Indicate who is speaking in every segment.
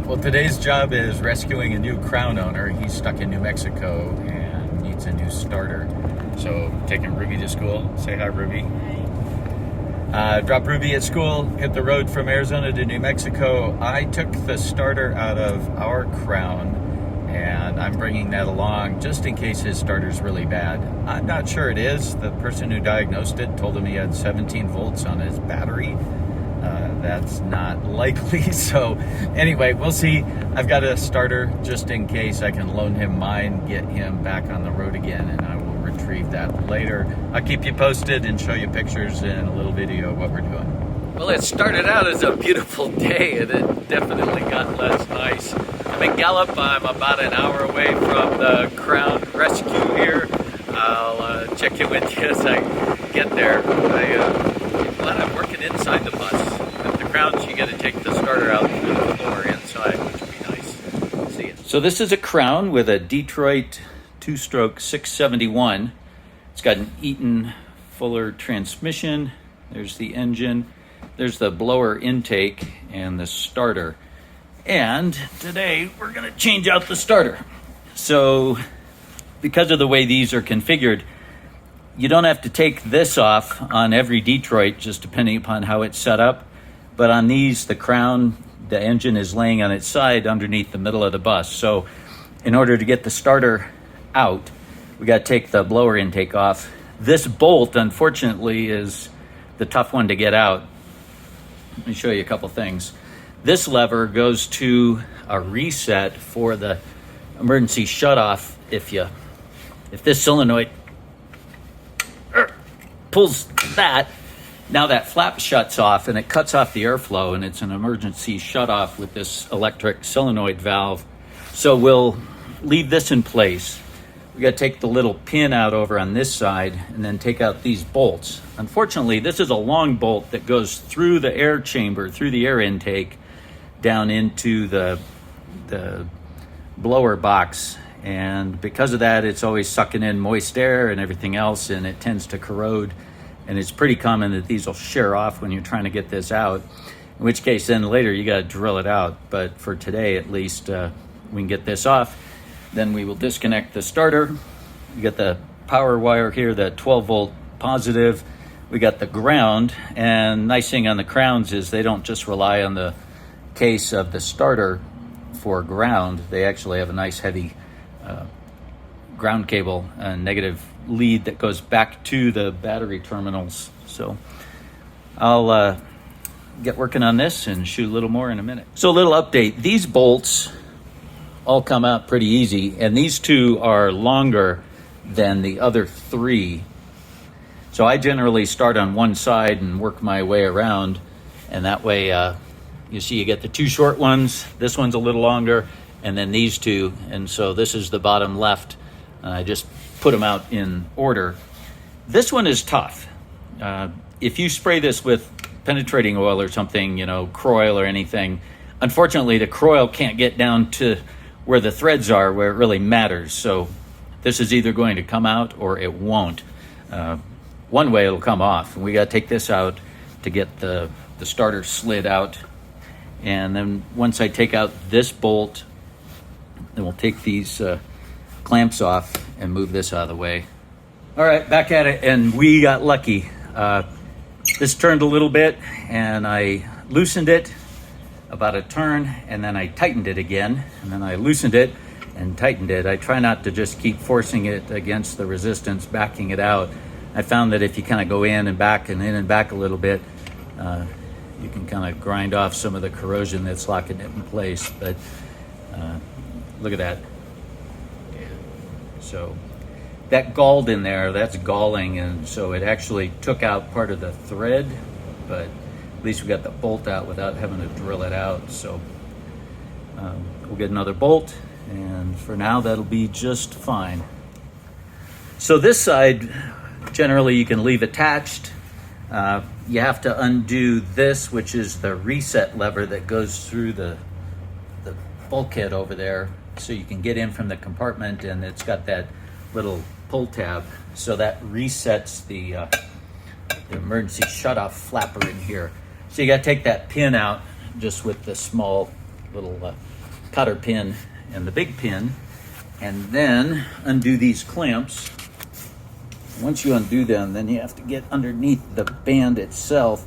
Speaker 1: Well, today's job is rescuing a new Crown owner. He's stuck in New Mexico and needs a new starter. So taking Ruby to school. Say hi, Ruby. Drop Ruby at school, hit the road from Arizona to New Mexico. I took the starter out of our Crown and I'm bringing that along just in case his starter's really bad. I'm not sure it is. The person who diagnosed it told him he had 17 volts on his battery. That's not likely. So anyway, we'll see. I've got a starter just in case. I can loan him mine, get him back on the road again, and I will retrieve that later. I'll keep you posted and show you pictures and a little video of what we're doing. Well, it started out as a beautiful day and it definitely got less nice. I'm in Gallup. I'm about an hour away from the Crown Rescue here. I'll check in with you as I get there. I'm working inside the bus. At the Crowns, you got to take the starter out through the floor inside, which would be nice. See you. So this is a Crown with a Detroit two-stroke 671. It's got an Eaton Fuller transmission. There's the engine. There's the blower intake and the starter. And today we're going to change out the starter. So because of the way these are configured, you don't have to take this off on every Detroit, just depending upon how it's set up. But on these, the Crown, the engine is laying on its side underneath the middle of the bus. So in order to get the starter out, we got to take the blower intake off. This bolt, unfortunately, is the tough one to get out. Let me show you a couple things. This lever goes to a reset for the emergency shutoff. If this solenoid pulls that, now that flap shuts off and it cuts off the airflow, and it's an emergency shutoff with this electric solenoid valve. So we'll leave this in place. We got to take the little pin out over on this side and then take out these bolts. Unfortunately, this is a long bolt that goes through the air chamber, through the air intake, down into the blower box. And because of that, it's always sucking in moist air and everything else, and it tends to corrode. And it's pretty common that these will shear off when you're trying to get this out, in which case then later you got to drill it out. But for today, at least, we can get this off. Then we will disconnect the starter. You got the power wire here, the 12 volt positive. We got the ground, and nice thing on the Crowns is they don't just rely on the case of the starter for ground. They actually have a nice heavy ground cable, a negative lead that goes back to the battery terminals. So I'll get working on this and shoot a little more in a minute. So a little update. These bolts all come out pretty easy, and these two are longer than the other three. So I generally start on one side and work my way around, and that way you see you get the two short ones. This one's a little longer, and then these two, and so this is the bottom left. I just put them out in order. This one is tough. If you spray this with penetrating oil or something, Kroil or anything, unfortunately the Kroil can't get down to where the threads are, where it really matters. So this is either going to come out or it won't. One way it'll come off, and we got to take this out to get the starter slid out. And then once I take out this bolt, then we'll take these clamps off and move this out of the way. All right, back at it, and we got lucky. This turned a little bit, and I loosened it about a turn, and then I tightened it again, and then I loosened it and tightened it. I try not to just keep forcing it against the resistance, backing it out. I found that if you kind of go in and back and in and back a little bit, you can kind of grind off some of the corrosion that's locking it in place. But look at that. So that galled in there, that's galling, and so it actually took out part of the thread, but at least we got the bolt out without having to drill it out. So we'll get another bolt, and for now that'll be just fine. So this side, generally you can leave attached. You have to undo this, which is the reset lever that goes through the bulkhead over there, so you can get in from the compartment, and it's got that little pull tab, so that resets the emergency shutoff flapper in here. So you got to take that pin out just with the small little cotter pin and the big pin, and then undo these clamps. Once you undo them, then you have to get underneath the band itself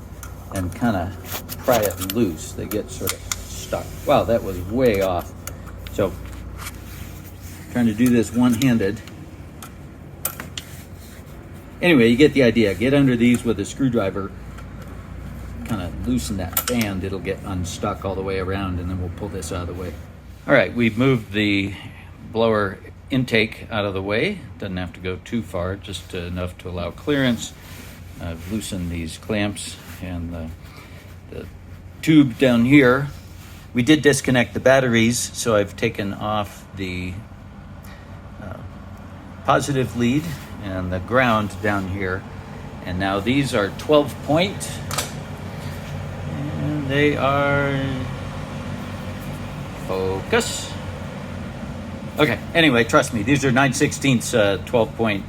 Speaker 1: and kind of pry it loose. They get sort of stuck. Wow, that was way off. So, trying to do this one-handed. Anyway, you get the idea. Get under these with a screwdriver, kind of loosen that band. It'll get unstuck all the way around, and then we'll pull this out of the way. All right, we've moved the blower intake out of the way. Doesn't have to go too far, just enough to allow clearance. I've loosened these clamps and the tube down here. We did disconnect the batteries, so I've taken off the positive lead and the ground down here. And now these are 12 point, and they are, focus. Okay, anyway, trust me, these are 9/16 12 point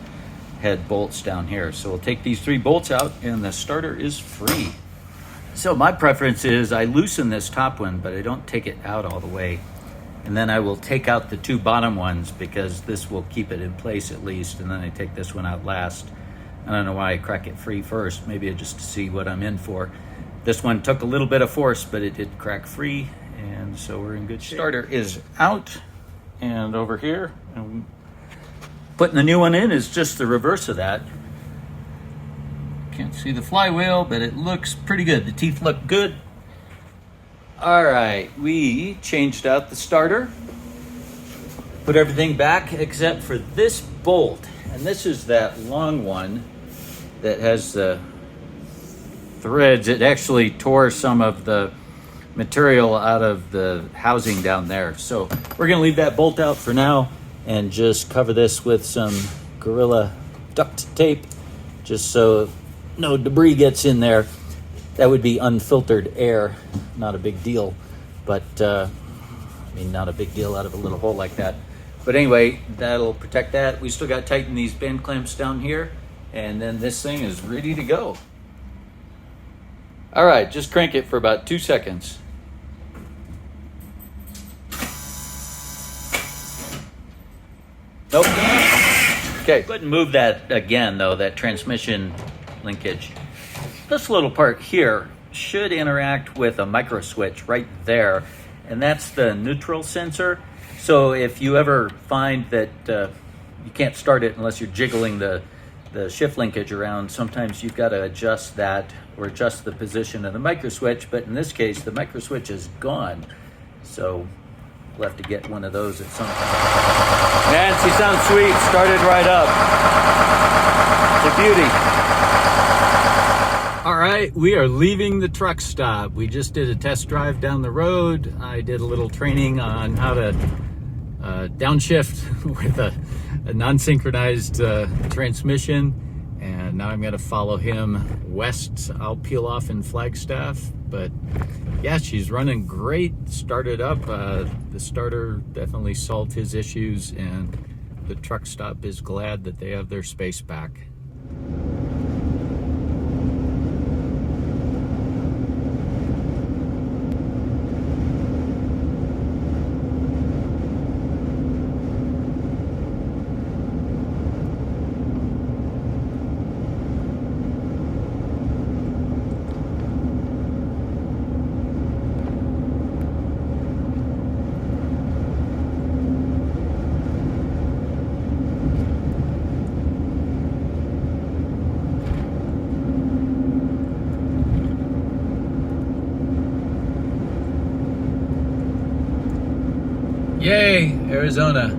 Speaker 1: head bolts down here. So we'll take these 3 bolts out and the starter is free. So my preference is I loosen this top one, but I don't take it out all the way. And then I will take out the 2 bottom ones because this will keep it in place at least. And then I take this one out last. I don't know why I crack it free first. Maybe just to see what I'm in for. This one took a little bit of force, but it did crack free. And so we're in good shape. Starter is out. And over here, and putting the new one in is just the reverse of that. Can't see the flywheel, but it looks pretty good. The teeth look good. All right, we changed out the starter, put everything back except for this bolt. And this is that long one that has the threads. It actually tore some of the material out of the housing down there. So we're gonna leave that bolt out for now and just cover this with some Gorilla duct tape, just so no debris gets in there. That would be unfiltered air, not a big deal, but I mean, not a big deal out of a little hole like that. But anyway, that'll protect that. We still got to tighten these band clamps down here, and then this thing is ready to go. All right, just crank it for about 2 seconds. Nope. Okay, go ahead and move that again, though, that transmission linkage. This little part here should interact with a micro switch right there, and that's the neutral sensor. So if you ever find that you can't start it unless you're jiggling the shift linkage around, sometimes you've got to adjust that or adjust the position of the micro switch, but in this case, the micro switch is gone. So we'll have to get one of those at some time. Man, she sounds sweet. Started right up. It's a beauty. All right, we are leaving the truck stop. We just did a test drive down the road. I did a little training on how to downshift with a non-synchronized transmission. And now I'm gonna follow him west. I'll peel off in Flagstaff, but yeah, she's running great. Started up. The starter definitely solved his issues, and the truck stop is glad that they have their space back. Yay, Arizona.